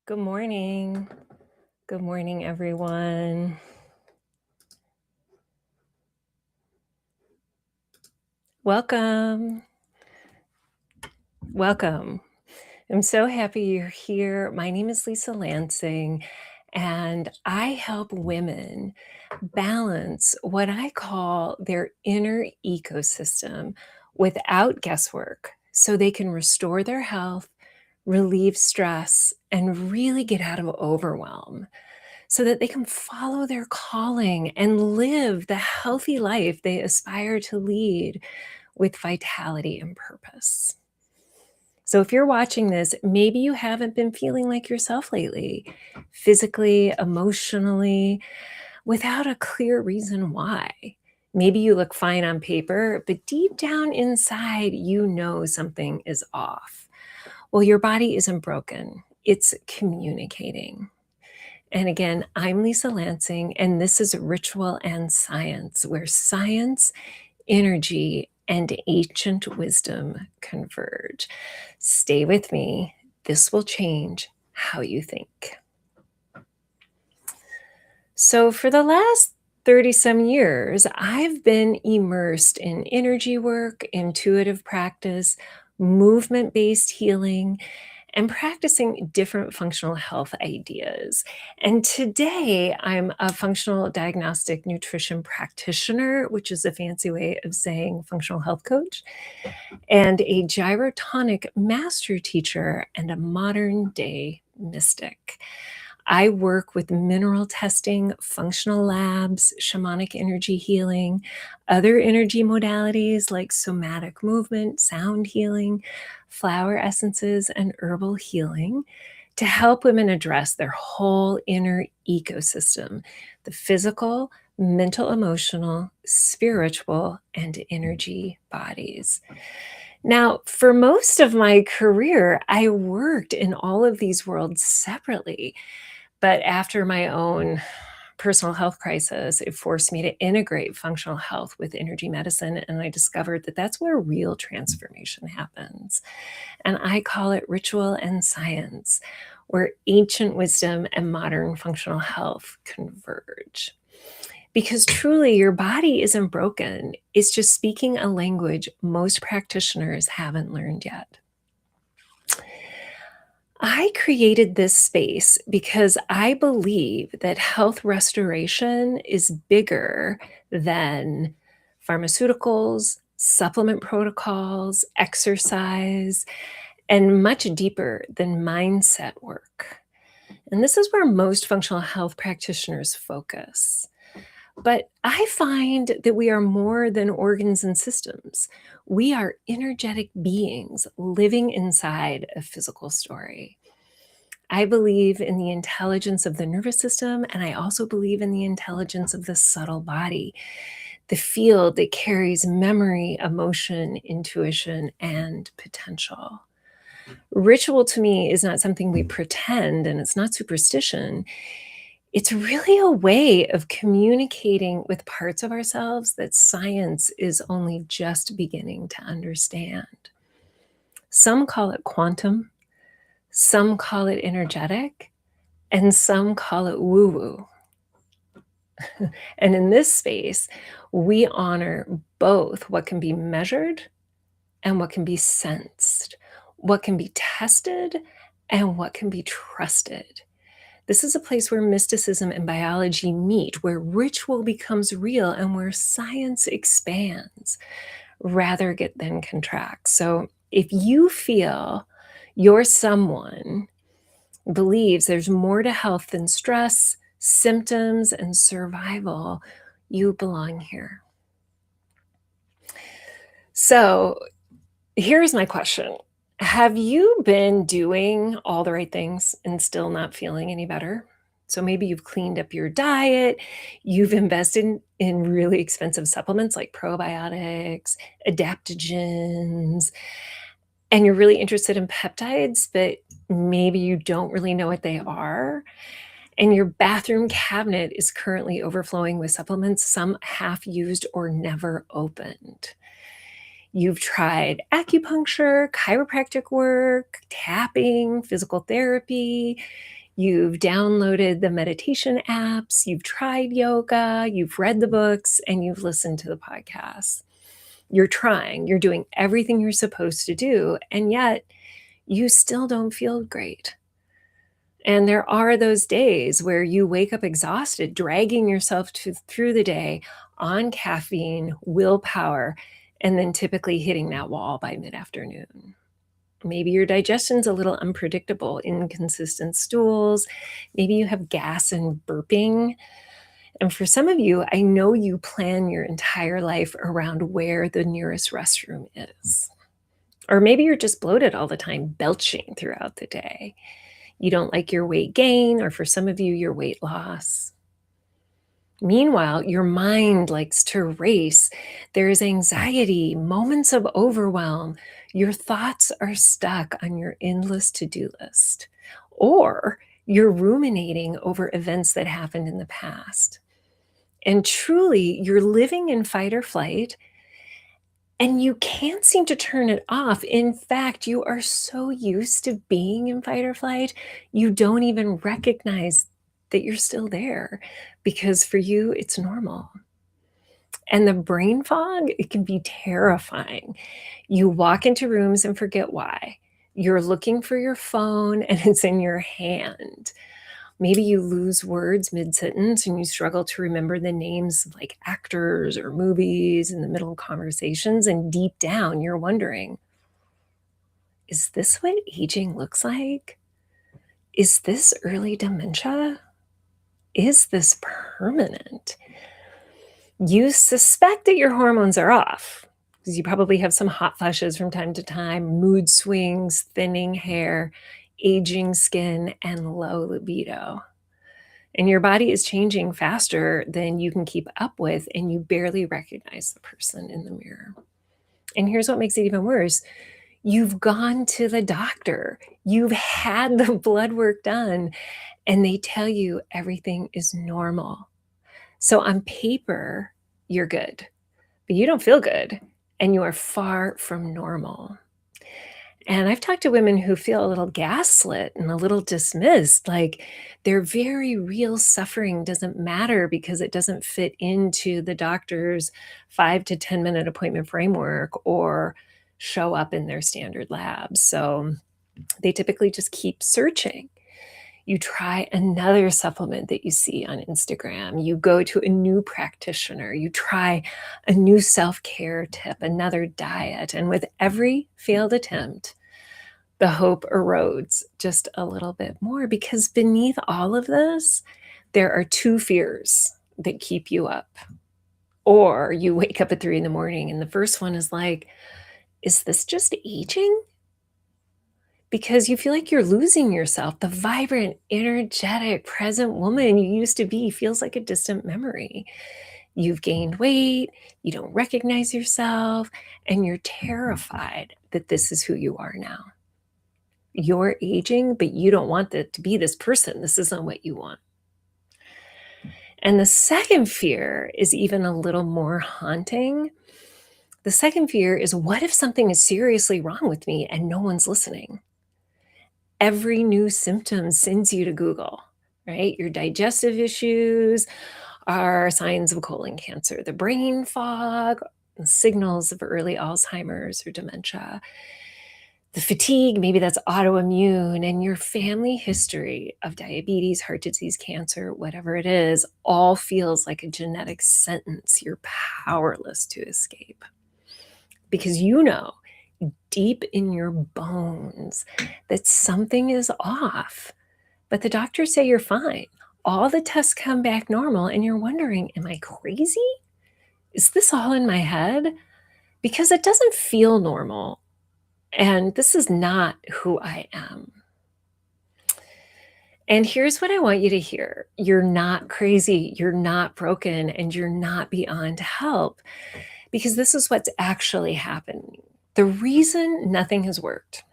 Good morning. Good morning, everyone. Welcome. Welcome. I'm so happy you're here. My name is Lisa Lansing, and I help women balance what I call their inner ecosystem without guesswork so they can restore their health, relieve stress, and really get out of overwhelm, so that they can follow their calling and live the healthy life they aspire to lead with vitality and purpose. So, if you're watching this, maybe you haven't been feeling like yourself lately, physically, emotionally, without a clear reason why. Maybe you look fine on paper, but deep down inside, you know something is off. Well, your body isn't broken, it's communicating. And again, I'm Lisa Lansing, and this is Ritual and Science, where science, energy, and ancient wisdom converge. Stay with me. This will change how you think. So, for the last 30 some years, I've been immersed in energy work, intuitive practice, movement based healing, and practicing different functional health ideas. And today I'm a functional diagnostic nutrition practitioner, which is a fancy way of saying functional health coach, and a gyrotonic master teacher and a modern day mystic. I work with mineral testing, functional labs, shamanic energy healing, other energy modalities like somatic movement, sound healing, flower essences, and herbal healing to help women address their whole inner ecosystem: the physical, mental, emotional, spiritual, and energy bodies. Now, for most of my career, I worked in all of these worlds separately. But after my own personal health crisis, it forced me to integrate functional health with energy medicine. And I discovered that that's where real transformation happens. And I call it ritual and science, where ancient wisdom and modern functional health converge. Because truly, your body isn't broken, it's just speaking a language most practitioners haven't learned yet. I created this space because I believe that health restoration is bigger than pharmaceuticals, supplement protocols, exercise, and much deeper than mindset work. And this is where most functional health practitioners focus. But I find that we are more than organs and systems. We are energetic beings living inside a physical story. I believe in the intelligence of the nervous system, and I also believe in the intelligence of the subtle body, the field that carries memory, emotion, intuition, and potential. Ritual to me is not something we pretend, and it's not superstition. It's really a way of communicating with parts of ourselves that science is only just beginning to understand. Some call it quantum, some call it energetic, and some call it woo woo. And in this space, we honor both what can be measured and what can be sensed, what can be tested and what can be trusted. This is a place where mysticism and biology meet, where ritual becomes real and where science expands than contracts. So if you feel you're someone believes there's more to health than stress, symptoms, and survival, you belong here. So here's my question. Have you been doing all the right things and still not feeling any better? So maybe you've cleaned up your diet, you've invested in really expensive supplements like probiotics, adaptogens, and you're really interested in peptides, but maybe you don't really know what they are. And your bathroom cabinet is currently overflowing with supplements, some half used or never opened. You've tried acupuncture, chiropractic work, tapping, physical therapy. You've downloaded the meditation apps. You've tried yoga. You've read the books and you've listened to the podcasts. You're trying, you're doing everything you're supposed to do, and yet you still don't feel great. And there are those days where you wake up exhausted, dragging yourself through the day on caffeine, willpower, and then typically hitting that wall by mid-afternoon. Maybe your digestion's a little unpredictable, inconsistent stools. Maybe you have gas and burping. And for some of you, I know you plan your entire life around where the nearest restroom is. Or maybe you're just bloated all the time, belching throughout the day. You don't like your weight gain, or for some of you, your weight loss. Meanwhile, your mind likes to race. There's anxiety, moments of overwhelm. Your thoughts are stuck on your endless to-do list. Or you're ruminating over events that happened in the past. And truly, you're living in fight or flight, and you can't seem to turn it off. In fact, you are so used to being in fight or flight, you don't even recognize that you're still there because for you, it's normal. And the brain fog, it can be terrifying. You walk into rooms and forget why. You're looking for your phone and it's in your hand. Maybe you lose words mid-sentence and you struggle to remember the names of like actors or movies in the middle of conversations. And deep down, you're wondering, is this what aging looks like? Is this early dementia? Is this permanent? You suspect that your hormones are off because you probably have some hot flushes from time to time, mood swings, thinning hair, aging skin, and low libido. And your body is changing faster than you can keep up with, and you barely recognize the person in the mirror. And here's what makes it even worse. You've gone to the doctor, you've had the blood work done, and they tell you everything is normal. So on paper, you're good, but you don't feel good, and you are far from normal. And I've talked to women who feel a little gaslit and a little dismissed, like their very real suffering doesn't matter because it doesn't fit into the doctor's 5 to 10 minute appointment framework or show up in their standard labs. So they typically just keep searching. You try another supplement that you see on Instagram. You go to a new practitioner. You try a new self-care tip, another diet. And with every failed attempt, the hope erodes just a little bit more because beneath all of this, there are two fears that keep you up. Or you wake up at 3 a.m. and the first one is like, is this just aging? Because you feel like you're losing yourself. The vibrant, energetic, present woman you used to be feels like a distant memory. You've gained weight, you don't recognize yourself, and you're terrified that this is who you are now. You're aging, but you don't want it to be this person. This isn't what you want. And the second fear is even a little more haunting. The second fear is, what if something is seriously wrong with me and no one's listening? Every new symptom sends you to Google, right? Your digestive issues are signs of colon cancer, the brain fog, the signals of early Alzheimer's or dementia. The fatigue, maybe that's autoimmune, and your family history of diabetes, heart disease, cancer, whatever it is, all feels like a genetic sentence you're powerless to escape. Because you know deep in your bones that something is off, but the doctors say you're fine. All the tests come back normal, and you're wondering, am I crazy? Is this all in my head? Because it doesn't feel normal. And this is not who I am. And here's what I want you to hear. You're not crazy, you're not broken, and you're not beyond help, because this is what's actually happening. The reason nothing has worked,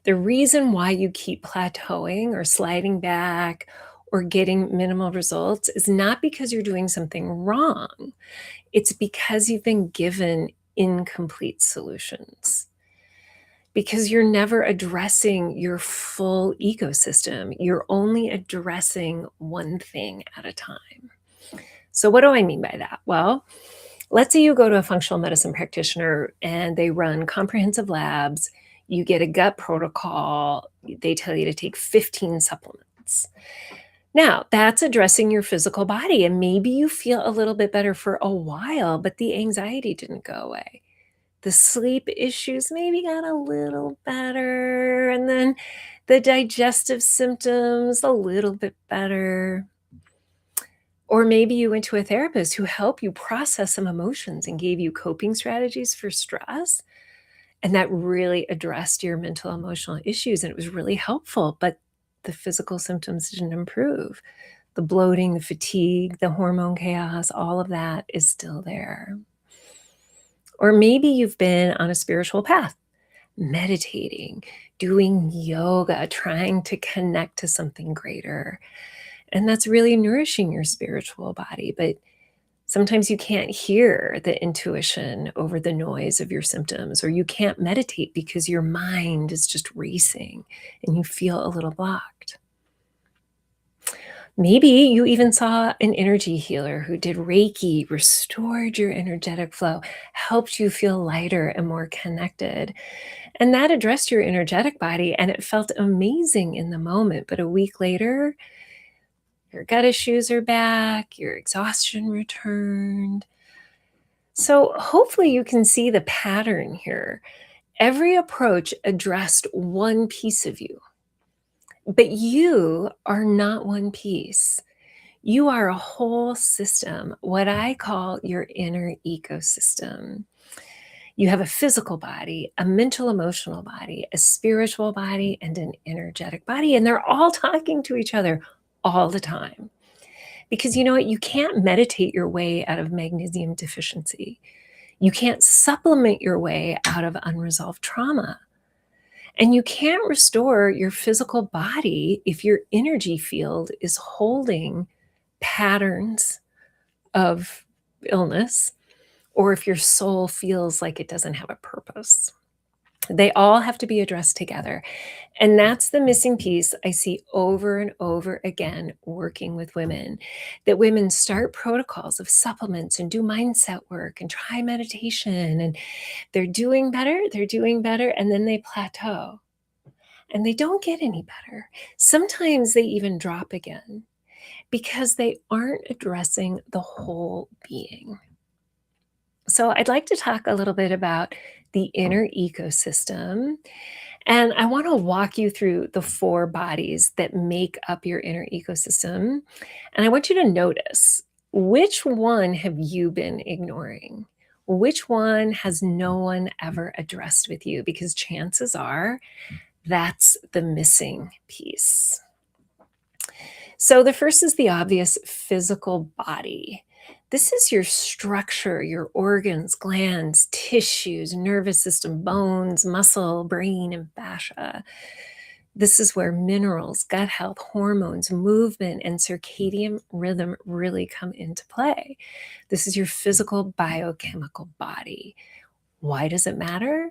the reason why you keep plateauing or sliding back or getting minimal results is not because you're doing something wrong. It's because you've been given incomplete solutions because you're never addressing your full ecosystem. You're only addressing one thing at a time. So, what do I mean by that? Well, let's say you go to a functional medicine practitioner and they run comprehensive labs. You get a gut protocol. They tell you to take 15 supplements. Now, that's addressing your physical body, and maybe you feel a little bit better for a while, but the anxiety didn't go away. The sleep issues maybe got a little better, and then the digestive symptoms a little bit better. Or maybe you went to a therapist who helped you process some emotions and gave you coping strategies for stress, and that really addressed your mental emotional issues, and it was really helpful, but the physical symptoms didn't improve. The bloating, the fatigue, the hormone chaos, all of that is still there. Or maybe you've been on a spiritual path, meditating, doing yoga, trying to connect to something greater. And that's really nourishing your spiritual body. But sometimes you can't hear the intuition over the noise of your symptoms, or you can't meditate because your mind is just racing and you feel a little blocked. Maybe you even saw an energy healer who did Reiki, restored your energetic flow, helped you feel lighter and more connected. And that addressed your energetic body, and it felt amazing in the moment. But a week later, your gut issues are back, your exhaustion returned. So hopefully you can see the pattern here. Every approach addressed one piece of you, but you are not one piece. You are a whole system, what I call your inner ecosystem. You have a physical body, a mental emotional body, a spiritual body, and an energetic body, and they're all talking to each other all the time. Because you know what? You can't meditate your way out of magnesium deficiency. You can't supplement your way out of unresolved trauma. And you can't restore your physical body if your energy field is holding patterns of illness, or if your soul feels like it doesn't have a purpose. They all have to be addressed together. And that's the missing piece I see over and over again working with women, that women start protocols of supplements and do mindset work and try meditation, and they're doing better, and then they plateau and they don't get any better. Sometimes they even drop again because they aren't addressing the whole being. So I'd like to talk a little bit about the inner ecosystem. And I want to walk you through the 4 bodies that make up your inner ecosystem. And I want you to notice, which one have you been ignoring? Which one has no one ever addressed with you? Because chances are that's the missing piece. So the first is the obvious physical body. This is your structure, your organs, glands, tissues, nervous system, bones, muscle, brain, and fascia. This is where minerals, gut health, hormones, movement, and circadian rhythm really come into play. This is your physical biochemical body. Why does it matter?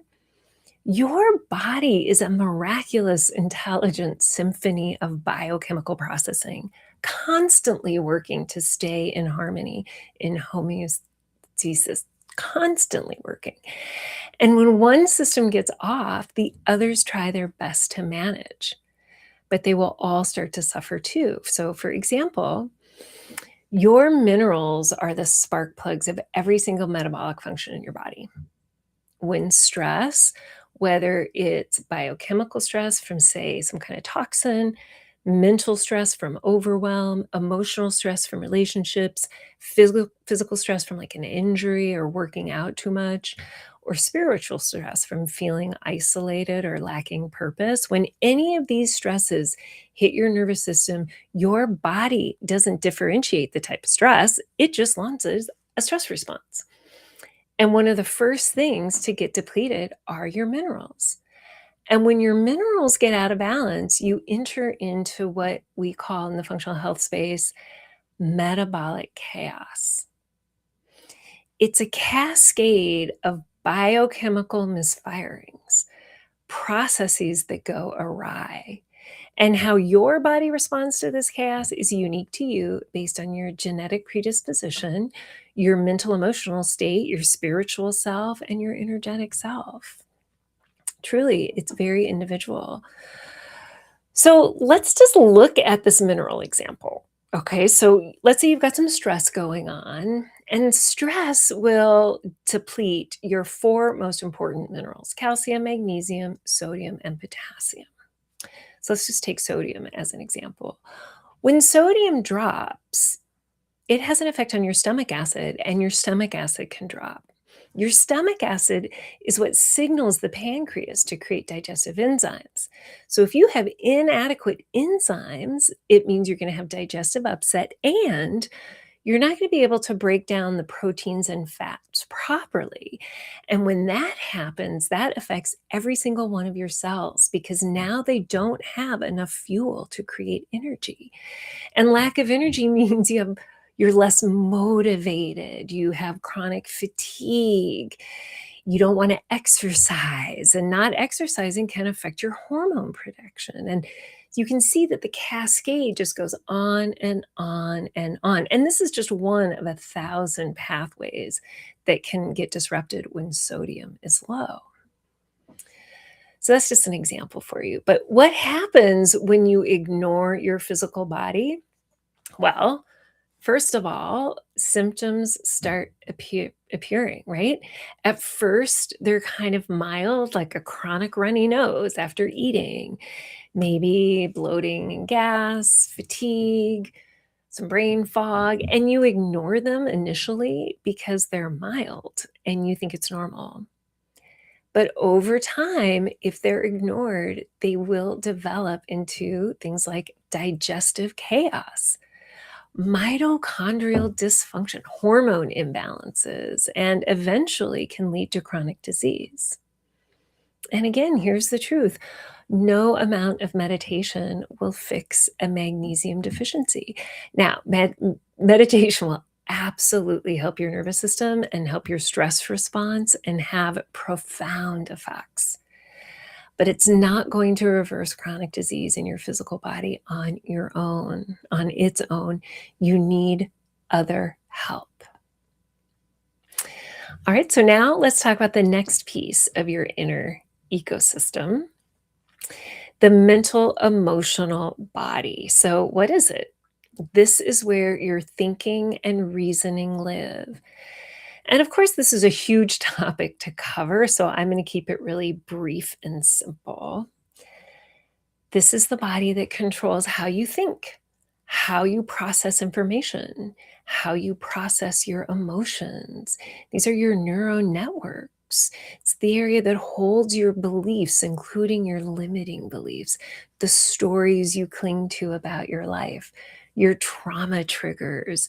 Your body is a miraculous, intelligent symphony of biochemical processing, constantly working to stay in harmony, in homeostasis, constantly working. And when one system gets off, the others try their best to manage, but they will all start to suffer too. So, for example, your minerals are the spark plugs of every single metabolic function in your body. When stress, whether it's biochemical stress from, say, some kind of toxin, mental stress from overwhelm, emotional stress from relationships, physical stress from like an injury or working out too much, or spiritual stress from feeling isolated or lacking purpose, when any of these stresses hit your nervous system, your body doesn't differentiate the type of stress, it just launches a stress response. And one of the first things to get depleted are your minerals. And when your minerals get out of balance, you enter into what we call in the functional health space metabolic chaos. It's a cascade of biochemical misfirings, processes that go awry. And how your body responds to this chaos is unique to you based on your genetic predisposition, your mental emotional state, your spiritual self, and your energetic self. Truly, it's very individual. So let's just look at this mineral example. Okay, so let's say you've got some stress going on, and stress will deplete your four most important minerals: calcium, magnesium, sodium, and potassium. So let's just take sodium as an example. When sodium drops, it has an effect on your stomach acid, and your stomach acid can drop. Your stomach acid is what signals the pancreas to create digestive enzymes. So if you have inadequate enzymes, it means you're going to have digestive upset, and you're not going to be able to break down the proteins and fats properly. And when that happens, that affects every single one of your cells because now they don't have enough fuel to create energy. And lack of energy means you're less motivated, you have chronic fatigue, you don't want to exercise, and not exercising can affect your hormone production. And you can see that the cascade just goes on and on and on. And this is just one of 1,000 pathways that can get disrupted when sodium is low. So that's just an example for you. But what happens when you ignore your physical body? Well, first of all, symptoms start appearing, right? At first, they're kind of mild, like a chronic runny nose after eating, maybe bloating and gas, fatigue, some brain fog, and you ignore them initially because they're mild and you think it's normal. But over time, if they're ignored, they will develop into things like digestive chaos, mitochondrial dysfunction, hormone imbalances, and eventually can lead to chronic disease. And again, here's the truth: no amount of meditation will fix a magnesium deficiency. Now, meditation will absolutely help your nervous system and help your stress response and have profound effects. But it's not going to reverse chronic disease in your physical body on your own, on its own. You need other help. All right, so now let's talk about the next piece of your inner ecosystem: the mental emotional body. So, what is it? This is where your thinking and reasoning live. And of course, this is a huge topic to cover, so I'm going to keep it really brief and simple. This is the body that controls how you think, how you process information, how you process your emotions. These are your neural networks. It's the area that holds your beliefs, including your limiting beliefs, the stories you cling to about your life, your trauma triggers,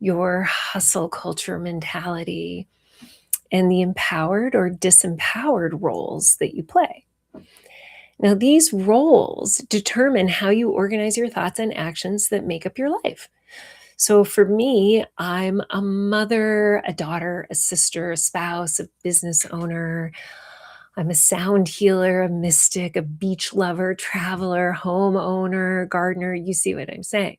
your hustle culture mentality, and the empowered or disempowered roles that you play. Now, these roles determine how you organize your thoughts and actions that make up your life. So, for me, I'm a mother, a daughter, a sister, a spouse, a business owner. I'm a sound healer, a mystic, a beach lover, traveler, homeowner, gardener. You see what I'm saying?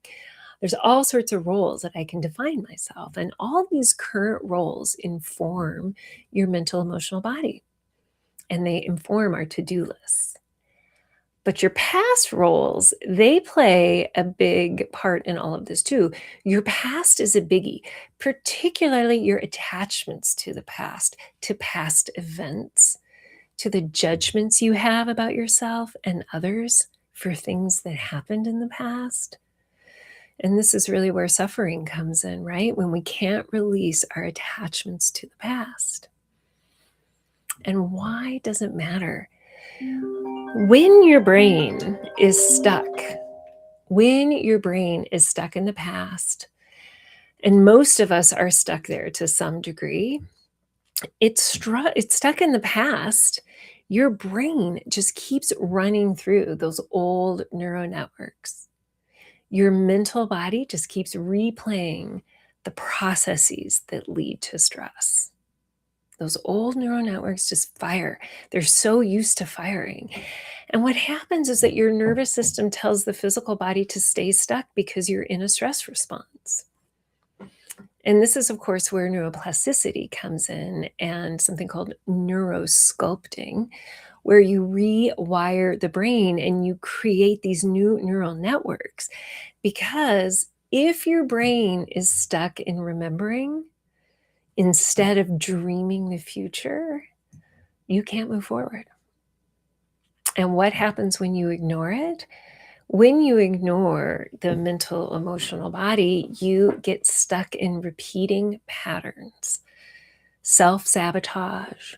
There's all sorts of roles that I can define myself. And all these current roles inform your mental emotional body, and they inform our to do lists. But your past roles, they play a big part in all of this too. Your past is a biggie, particularly your attachments to the past, to past events, to the judgments you have about yourself and others for things that happened in the past. And this is really where suffering comes in, right? When we can't release our attachments to the past. And why does it matter? When your brain is stuck, when your brain is stuck in the past, and most of us are stuck there to some degree, it's stuck in the past. Your brain just keeps running through those old neural networks. Your mental body just keeps replaying the processes that lead to stress. Those old neural networks just fire. They're so used to firing. And what happens is that your nervous system tells the physical body to stay stuck because you're in a stress response. And this is, of course, where neuroplasticity comes in and something called neurosculpting, where you rewire the brain and you create these new neural networks. Because if your brain is stuck in remembering instead of dreaming the future, you can't move forward. And what happens when you ignore it? When you ignore the mental, emotional body, you get stuck in repeating patterns, self-sabotage.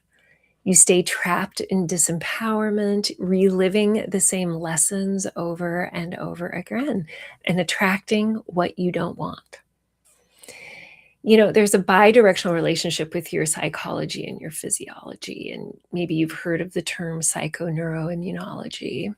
You stay trapped in disempowerment, reliving the same lessons over and over again, and attracting what you don't want. There's a bidirectional relationship with your psychology and your physiology, and maybe you've heard of the term psychoneuroimmunology.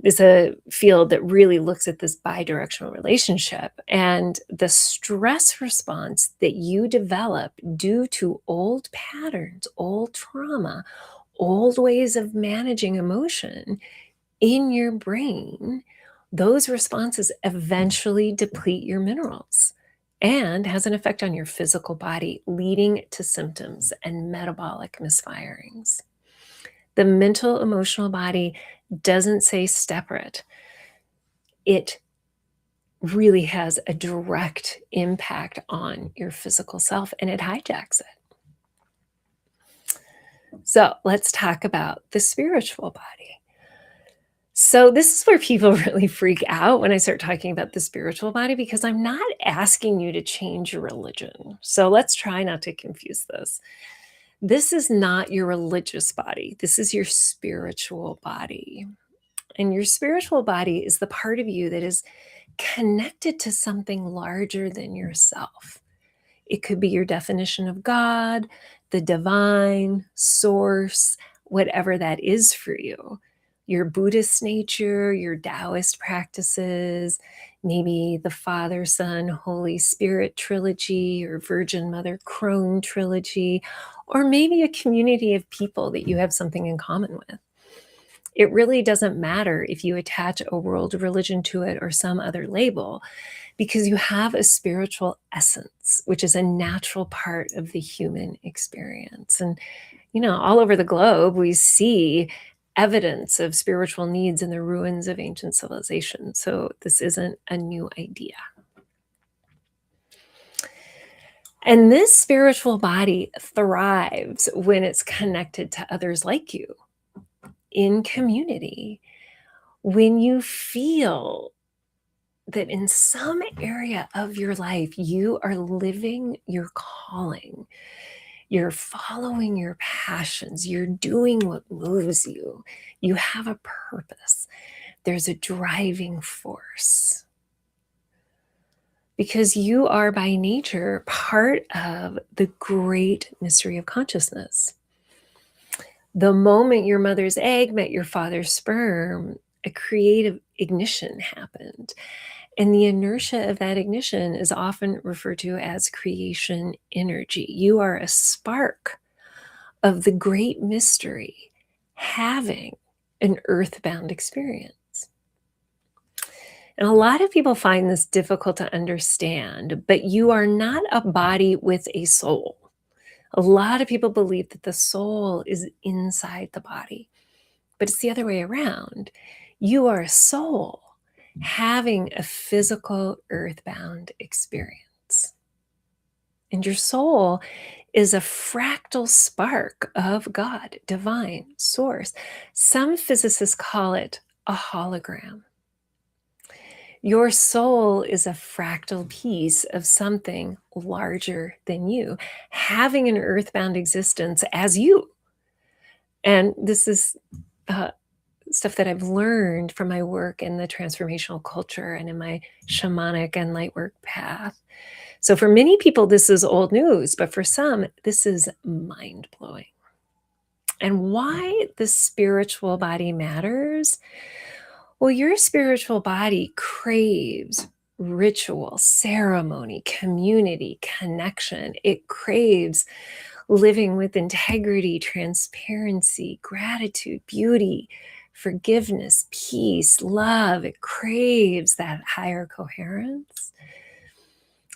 It's a field that really looks at this bidirectional relationship, and the stress response that you develop due to old patterns, old trauma, old ways of managing emotion in your brain, those responses eventually deplete your minerals and has an effect on your physical body, leading to symptoms and metabolic misfirings. The mental, emotional body doesn't stay separate. It really has a direct impact on your physical self, and it hijacks it. So let's talk about the spiritual body. So this is where people really freak out when I start talking about the spiritual body, because I'm not asking you to change your religion. So let's try not to confuse this. This is not your religious body. This is your spiritual body. And your spiritual body is the part of you that is connected to something larger than yourself. It could be your definition of God, the divine, source, whatever that is for you. Your Buddhist nature, your Taoist practices, maybe the Father, Son, Holy Spirit trilogy, or Virgin Mother Crone trilogy, or maybe a community of people that you have something in common with. It really doesn't matter if you attach a world religion to it or some other label, because you have a spiritual essence, which is a natural part of the human experience. And, all over the globe, we see evidence of spiritual needs in the ruins of ancient civilization. So this isn't a new idea. And this spiritual body thrives when it's connected to others like you in community. When you feel that in some area of your life, you are living your calling, you're following your passions, you're doing what moves you, you have a purpose, there's a driving force. Because you are by nature part of the great mystery of consciousness. The moment your mother's egg met your father's sperm, a creative ignition happened. And the inertia of that ignition is often referred to as creation energy. You are a spark of the great mystery having an earthbound experience. And a lot of people find this difficult to understand, but you are not a body with a soul. A lot of people believe that the soul is inside the body, but it's the other way around. You are a soul having a physical earthbound experience. And your soul is a fractal spark of God, divine source. Some physicists call it a hologram. Your soul is a fractal piece of something larger than you, having an earthbound existence as you. And this is stuff that I've learned from my work in the transformational culture and in my shamanic and lightwork path. So for many people, this is old news, but for some, this is mind-blowing. And why the spiritual body matters? Well, your spiritual body craves ritual, ceremony, community, connection. It craves living with integrity, transparency, gratitude, beauty, forgiveness, peace, love. It craves that higher coherence.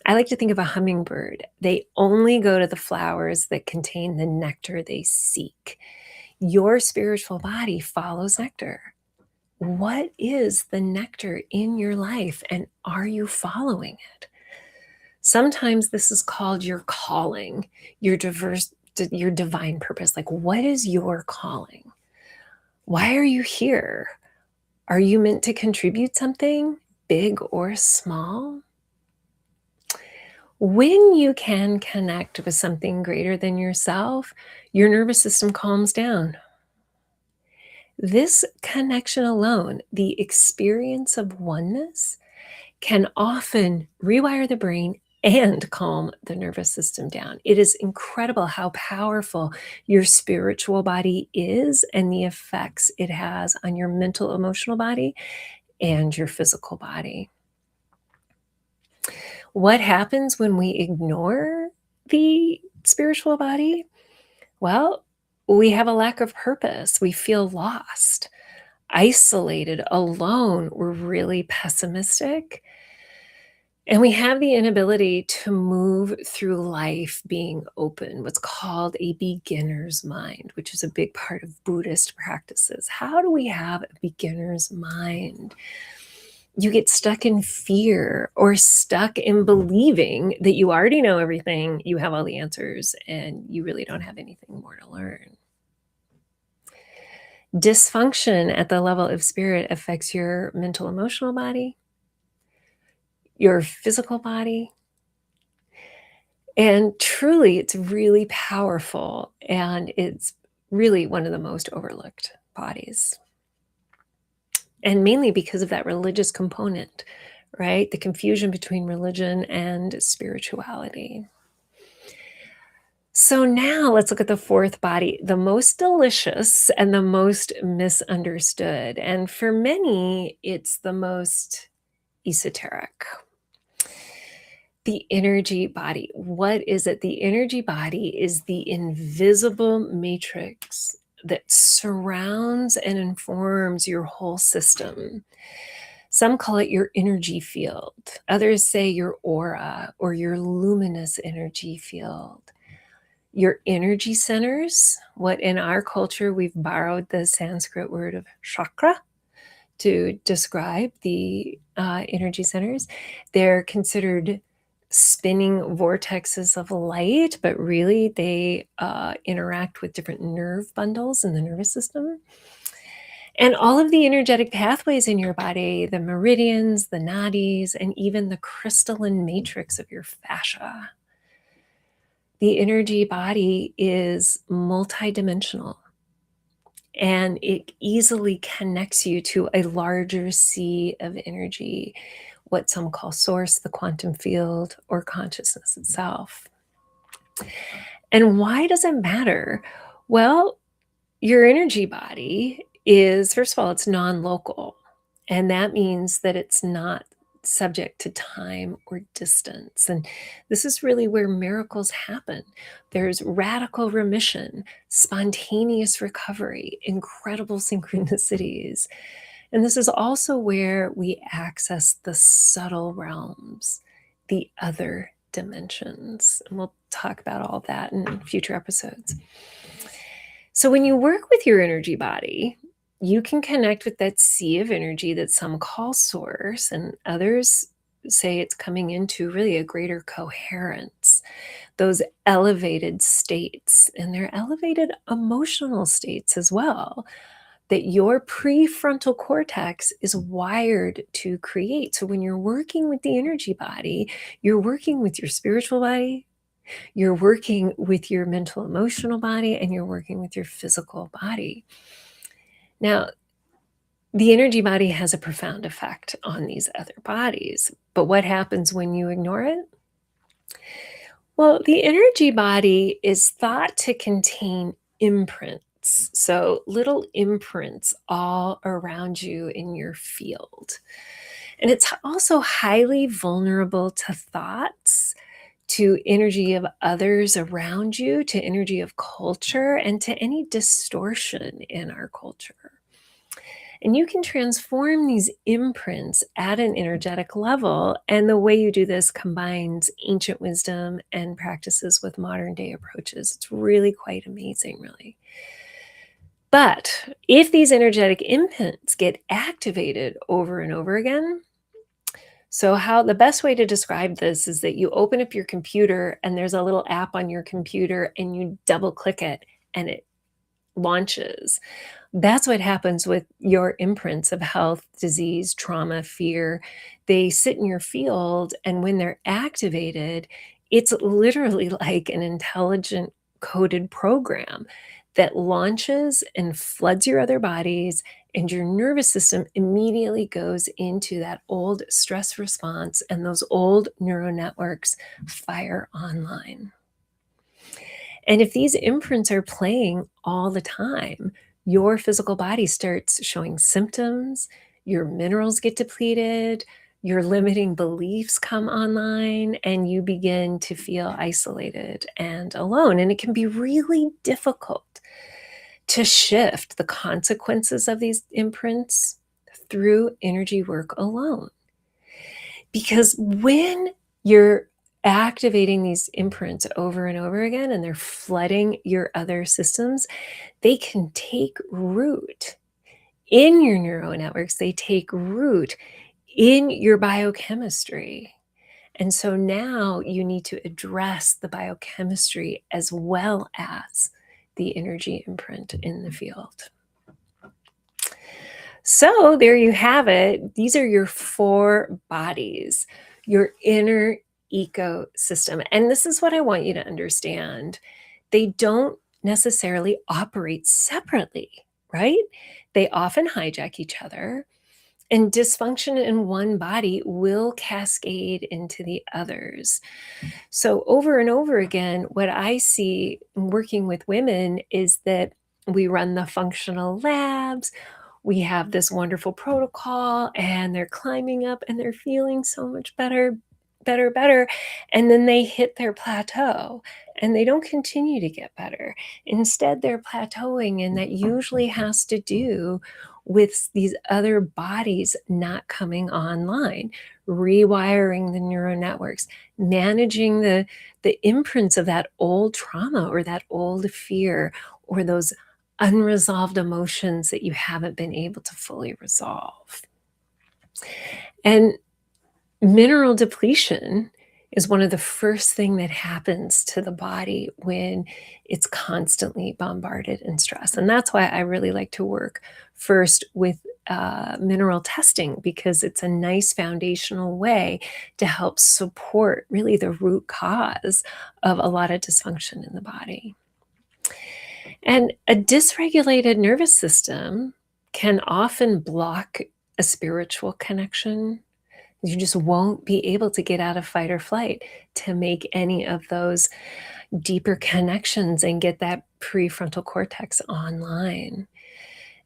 I like to think of a hummingbird. They only go to the flowers that contain the nectar they seek. Your spiritual body follows nectar. What is the nectar in your life, and are you following it? Sometimes this is called your calling, your divine purpose. Like, what is your calling? Why are you here? Are you meant to contribute something, big or small? When you can connect with something greater than yourself, your nervous system calms down. This connection alone, the experience of oneness, can often rewire the brain and calm the nervous system down. It is incredible how powerful your spiritual body is and the effects it has on your mental, emotional body and your physical body. What happens when we ignore the spiritual body? Well, we have a lack of purpose. We feel lost, isolated, alone. We're really pessimistic. And we have the inability to move through life being open, what's called a beginner's mind, which is a big part of Buddhist practices. How do we have a beginner's mind? You get stuck in fear or stuck in believing that you already know everything, you have all the answers, and you really don't have anything more to learn. Dysfunction at the level of spirit affects your mental, emotional body, your physical body. And truly, it's really powerful, and it's really one of the most overlooked bodies. And mainly because of that religious component, right? The confusion between religion and spirituality. So now let's look at the fourth body, the most delicious and the most misunderstood. And for many, it's the most esoteric. The energy body. What is it? The energy body is the invisible matrix that surrounds and informs your whole system. Some call it your energy field. Others say your aura or your luminous energy field. Your energy centers, what in our culture we've borrowed the Sanskrit word of chakra to describe the energy centers. They're considered spinning vortexes of light, but really they interact with different nerve bundles in the nervous system. And all of the energetic pathways in your body, the meridians, the nadis, and even the crystalline matrix of your fascia. The energy body is multidimensional, and it easily connects you to a larger sea of energy, what some call source, the quantum field, or consciousness itself. And why does it matter? Well, your energy body is, first of all, it's non-local. And that means that it's not subject to time or distance. And this is really where miracles happen. There's radical remission, spontaneous recovery, incredible synchronicities. And this is also where we access the subtle realms, the other dimensions. And we'll talk about all that in future episodes. So when you work with your energy body, you can connect with that sea of energy that some call source, and others say it's coming into really a greater coherence, those elevated states, and they're elevated emotional states as well, that your prefrontal cortex is wired to create. So when you're working with the energy body, you're working with your spiritual body, you're working with your mental, emotional body, and you're working with your physical body. Now, the energy body has a profound effect on these other bodies, but what happens when you ignore it? Well, the energy body is thought to contain imprints, so little imprints all around you in your field. And it's also highly vulnerable to thoughts, to energy of others around you, to energy of culture, and to any distortion in our culture. And you can transform these imprints at an energetic level. And the way you do this combines ancient wisdom and practices with modern day approaches. It's really quite amazing, really. But if these energetic imprints get activated over and over again, so how the best way to describe this is that you open up your computer and there's a little app on your computer and you double click it and it launches. That's what happens with your imprints of health, disease, trauma, fear. They sit in your field, and when they're activated, it's literally like an intelligent coded program that launches and floods your other bodies, and your nervous system immediately goes into that old stress response, and those old neural networks fire online. And if these imprints are playing all the time, your physical body starts showing symptoms, your minerals get depleted, your limiting beliefs come online, and you begin to feel isolated and alone. And it can be really difficult to shift the consequences of these imprints through energy work alone. Because when you're activating these imprints over and over again and they're flooding your other systems, they can take root in your neural networks. They take root in your biochemistry. And so now you need to address the biochemistry as well as the energy imprint in the field. So there you have it. These are your 4 bodies, your inner ecosystem. And this is what I want you to understand. They don't necessarily operate separately, right? They often hijack each other, and dysfunction in one body will cascade into the others. So over and over again, what I see working with women is that we run the functional labs, we have this wonderful protocol, and they're climbing up and they're feeling so much better, better, better. And then they hit their plateau and they don't continue to get better. Instead, they're plateauing, and that usually has to do with these other bodies not coming online, rewiring the neural networks, managing the imprints of that old trauma or that old fear or those unresolved emotions that you haven't been able to fully resolve. And mineral depletion is one of the first thing that happens to the body when it's constantly bombarded and stressed. And that's why I really like to work first with mineral testing, because it's a nice foundational way to help support really the root cause of a lot of dysfunction in the body. And a dysregulated nervous system can often block a spiritual connection. You just won't be able to get out of fight or flight to make any of those deeper connections and get that prefrontal cortex online.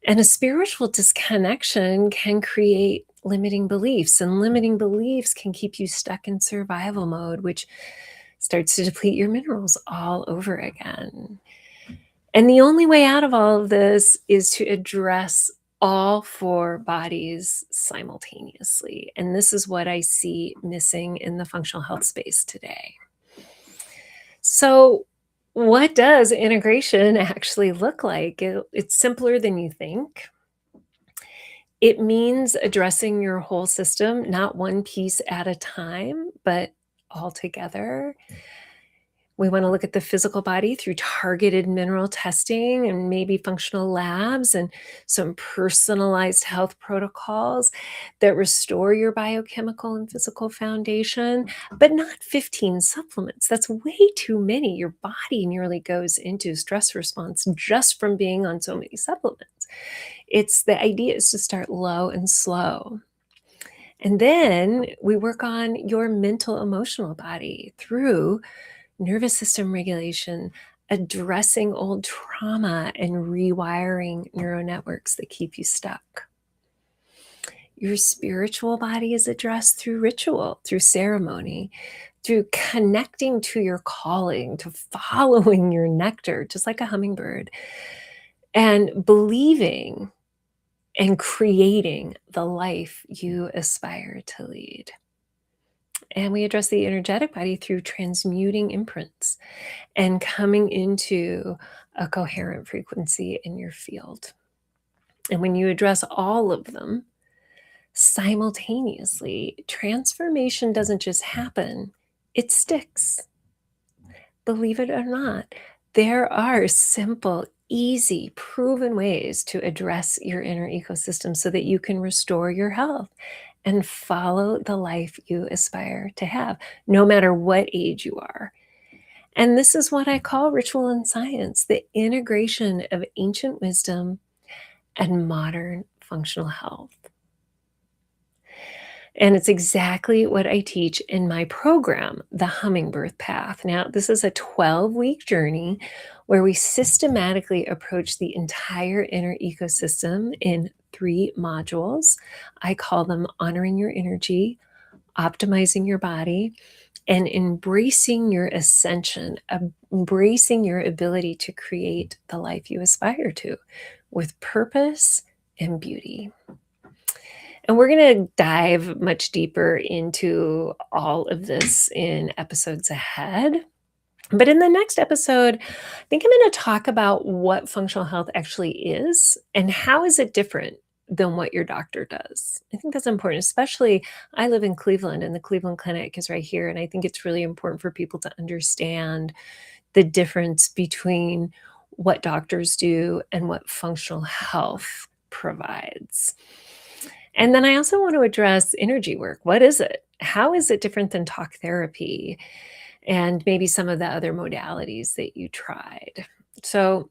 And a spiritual disconnection can create limiting beliefs, and limiting beliefs can keep you stuck in survival mode, which starts to deplete your minerals all over again. And the only way out of all of this is to address all 4 bodies simultaneously. And this is what I see missing in the functional health space today. So, what does integration actually look like? It's simpler than you think. It means addressing your whole system, not one piece at a time, but all together. We want to look at the physical body through targeted mineral testing and maybe functional labs and some personalized health protocols that restore your biochemical and physical foundation, but not 15 supplements. That's way too many. Your body nearly goes into stress response just from being on so many supplements. The idea is to start low and slow. And then we work on your mental emotional body through nervous system regulation, addressing old trauma and rewiring neural networks that keep you stuck. Your spiritual body is addressed through ritual, through ceremony, through connecting to your calling, to following your nectar, just like a hummingbird, and believing and creating the life you aspire to lead. And we address the energetic body through transmuting imprints and coming into a coherent frequency in your field. And when you address all of them simultaneously, transformation doesn't just happen, it sticks. Believe it or not, there are simple, easy, proven ways to address your inner ecosystem so that you can restore your health and follow the life you aspire to have, no matter what age you are. And this is what I call ritual and science, the integration of ancient wisdom and modern functional health. And it's exactly what I teach in my program, the Hummingbird Path. Now, this is a 12-week journey where we systematically approach the entire inner ecosystem in 3 modules. I call them honoring your energy, optimizing your body, and embracing your ascension, embracing your ability to create the life you aspire to with purpose and beauty. And we're going to dive much deeper into all of this in episodes ahead. But in the next episode, I think I'm going to talk about what functional health actually is and how is it different than what your doctor does. I think that's important, especially I live in Cleveland and the Cleveland Clinic is right here. And I think it's really important for people to understand the difference between what doctors do and what functional health provides. And then I also want to address energy work. What is it? How is it different than talk therapy and maybe some of the other modalities that you tried? So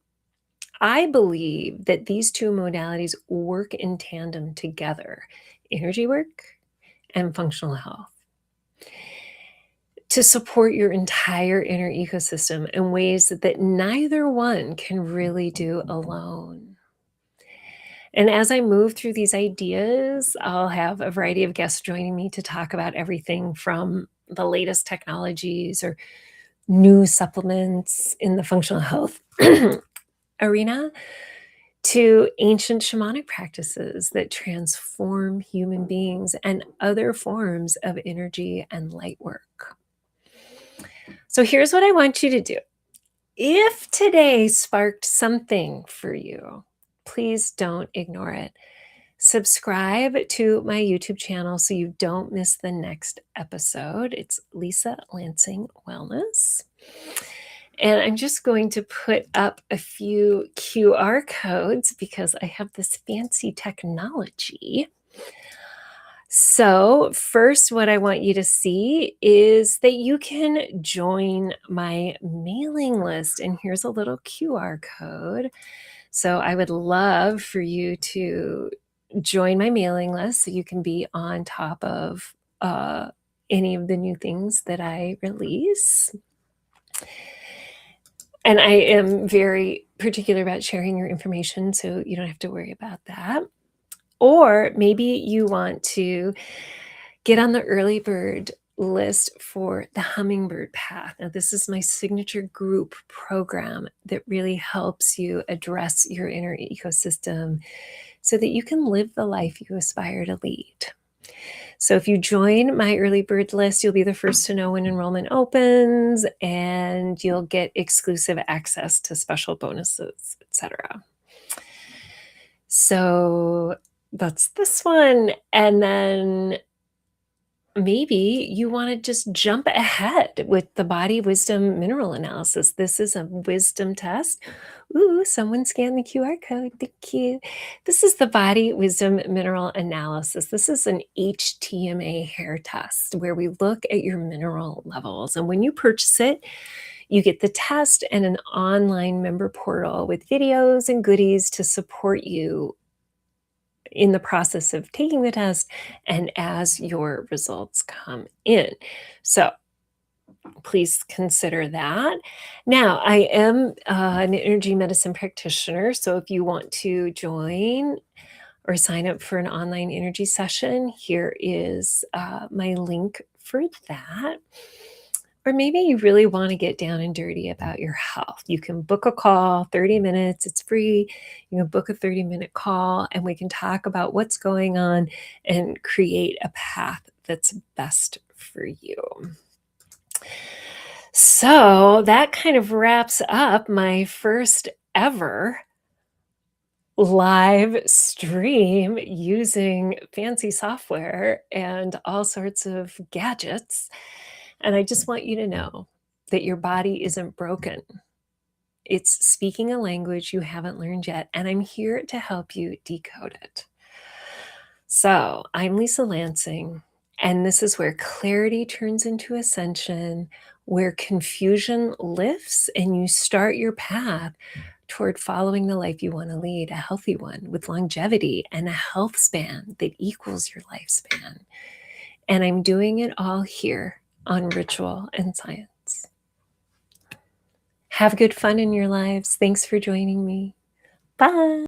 I believe that these 2 modalities work in tandem together, energy work and functional health, to support your entire inner ecosystem in ways that neither one can really do alone. And as I move through these ideas, I'll have a variety of guests joining me to talk about everything from the latest technologies or new supplements in the functional health arena to ancient shamanic practices that transform human beings and other forms of energy and light work. So here's what I want you to do. If today sparked something for you, please don't ignore it. Subscribe to my YouTube channel so you don't miss the next episode. It's Lisa Lansing Wellness. And I'm just going to put up a few QR codes because I have this fancy technology. So, first, what I want you to see is that you can join my mailing list. And here's a little QR code. So, I would love for you to join my mailing list so you can be on top of any of the new things that I release. And I am very particular about sharing your information, so you don't have to worry about that. Or maybe you want to get on the early bird list for the Hummingbird Path. Now, this is my signature group program that really helps you address your inner ecosystem so that you can live the life you aspire to lead. So if you join my early bird list, you'll be the first to know when enrollment opens, and you'll get exclusive access to special bonuses, etc. So that's this one. And then maybe you want to just jump ahead with the body wisdom mineral analysis. This is a wisdom test. Ooh, someone scanned the QR code. Thank you. This is the body wisdom mineral analysis. This is an HTMA hair test where we look at your mineral levels. And when you purchase it, you get the test and an online member portal with videos and goodies to support you in the process of taking the test and as your results come in. So please consider that. Now, I am an energy medicine practitioner. So if you want to join, or sign up for an online energy session, here is my link for that. Or maybe you really want to get down and dirty about your health. You can book a call, 30 minutes, it's free. You can book a 30-minute call and we can talk about what's going on and create a path that's best for you. So that kind of wraps up my first ever live stream using fancy software and all sorts of gadgets. And I just want you to know that your body isn't broken. It's speaking a language you haven't learned yet, and I'm here to help you decode it. So, I'm Lisa Lansing, and this is where clarity turns into ascension, where confusion lifts, and you start your path toward following the life you want to lead, a healthy one with longevity and a health span that equals your lifespan. And I'm doing it all here on Ritual and Science. Have good fun in your lives. Thanks for joining me. Bye.